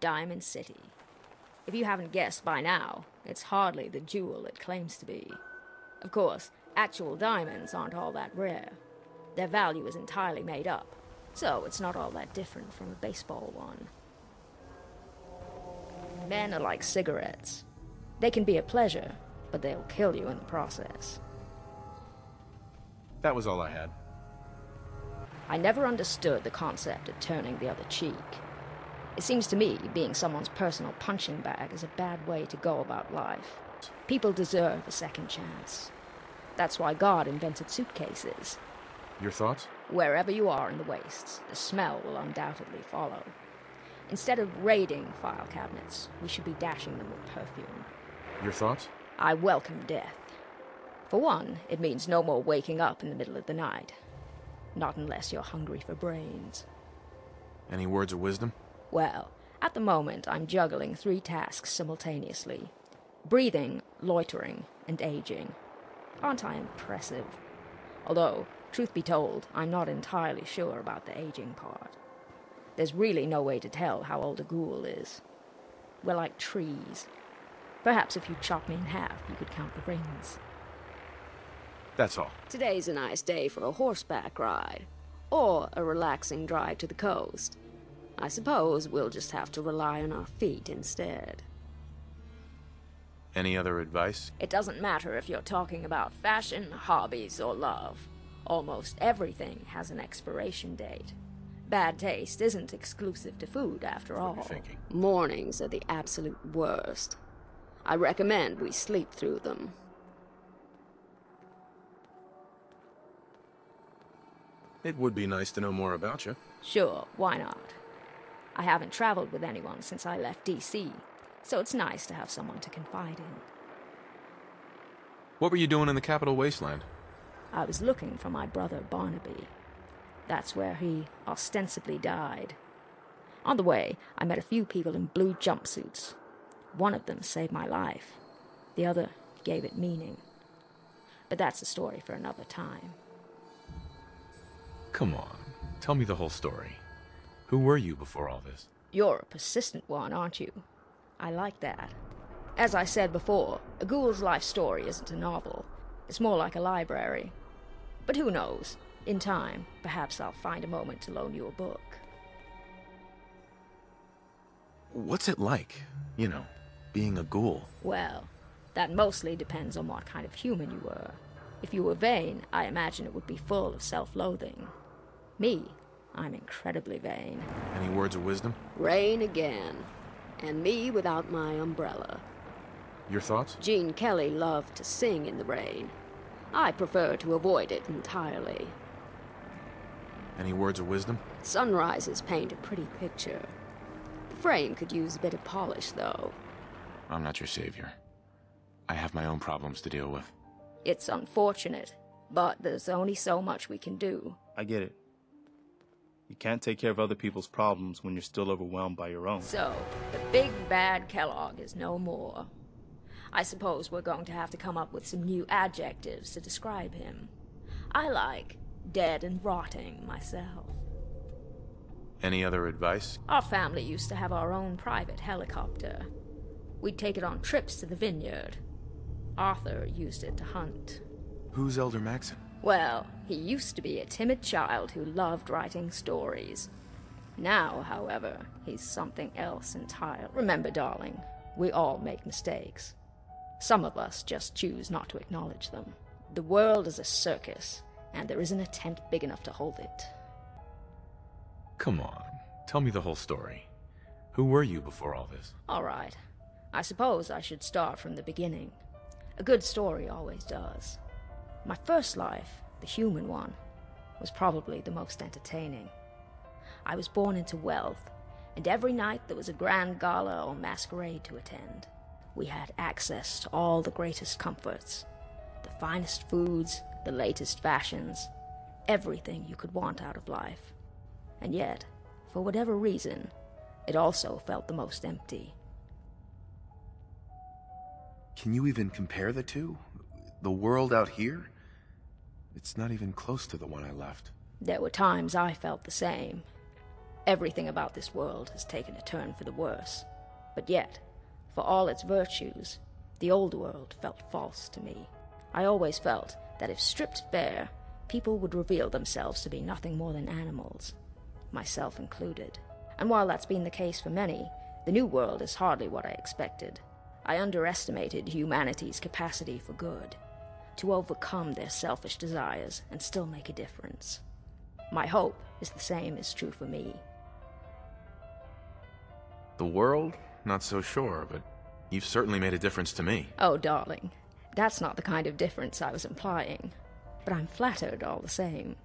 Diamond City. If you haven't guessed by now, it's hardly the jewel it claims to be. Of course, actual diamonds aren't all that rare. Their value is entirely made up, so it's not all that different from a baseball one. Men are like cigarettes. They can be a pleasure, but they'll kill you in the process. That was all I had. I never understood the concept of turning the other cheek. It seems to me being someone's personal punching bag is a bad way to go about life. People deserve a second chance. That's why God invented suitcases. Your thoughts? Wherever you are in the wastes, the smell will undoubtedly follow. Instead of raiding file cabinets, we should be dashing them with perfume. Your thoughts? I welcome death. For one, it means no more waking up in the middle of the night. Not unless you're hungry for brains. Any words of wisdom? Well, at the moment I'm juggling 3 tasks simultaneously. Breathing, loitering, and aging. Aren't I impressive? Although, truth be told, I'm not entirely sure about the aging part. There's really no way to tell how old a ghoul is. We're like trees. Perhaps if you chop me in half, you could count the rings. That's all. Today's a nice day for a horseback ride, or a relaxing drive to the coast. I suppose we'll just have to rely on our feet instead. Any other advice? It doesn't matter if you're talking about fashion, hobbies, or love. Almost everything has an expiration date. Bad taste isn't exclusive to food, after all. What are you thinking? Mornings are the absolute worst. I recommend we sleep through them. It would be nice to know more about you. Sure, why not? I haven't traveled with anyone since I left D.C., so it's nice to have someone to confide in. What were you doing in the Capital Wasteland? I was looking for my brother Barnaby. That's where he ostensibly died. On the way, I met a few people in blue jumpsuits. One of them saved my life. The other gave it meaning. But that's a story for another time. Come on, tell me the whole story. Who were you before all this? You're a persistent one, aren't you? I like that. As I said before, a ghoul's life story isn't a novel. It's more like a library. But who knows? In time, perhaps I'll find a moment to loan you a book. What's it like, you know, being a ghoul? Well, that mostly depends on what kind of human you were. If you were vain, I imagine it would be full of self-loathing. Me, I'm incredibly vain. Any words of wisdom? Rain again. And me without my umbrella. Your thoughts? Gene Kelly loved to sing in the rain. I prefer to avoid it entirely. Any words of wisdom? Sunrises paint a pretty picture. The frame could use a bit of polish, though. I'm not your savior. I have my own problems to deal with. It's unfortunate, but there's only so much we can do. I get it. You can't take care of other people's problems when you're still overwhelmed by your own. So, the big bad Kellogg is no more. I suppose we're going to have to come up with some new adjectives to describe him. I like dead and rotting myself. Any other advice? Our family used to have our own private helicopter. We'd take it on trips to the vineyard. Arthur used it to hunt. Who's Elder Maxon? Well, he used to be a timid child who loved writing stories. Now, however, he's something else entirely. Remember, darling, we all make mistakes. Some of us just choose not to acknowledge them. The world is a circus, and there isn't a tent big enough to hold it. Come on, tell me the whole story. Who were you before all this? All right. I suppose I should start from the beginning. A good story always does. My first life, the human one, was probably the most entertaining. I was born into wealth, and every night there was a grand gala or masquerade to attend. We had access to all the greatest comforts, the finest foods, the latest fashions, everything you could want out of life. And yet, for whatever reason, it also felt the most empty. Can you even compare the two? The world out here? It's not even close to the one I left. There were times I felt the same. Everything about this world has taken a turn for the worse. But yet, for all its virtues, the old world felt false to me. I always felt that if stripped bare, people would reveal themselves to be nothing more than animals, myself included. And while that's been the case for many, the new world is hardly what I expected. I underestimated humanity's capacity for good, to overcome their selfish desires and still make a difference. My hope is the same is true for me. The world? Not so sure, but you've certainly made a difference to me. Oh, darling, that's not the kind of difference I was implying. But I'm flattered all the same.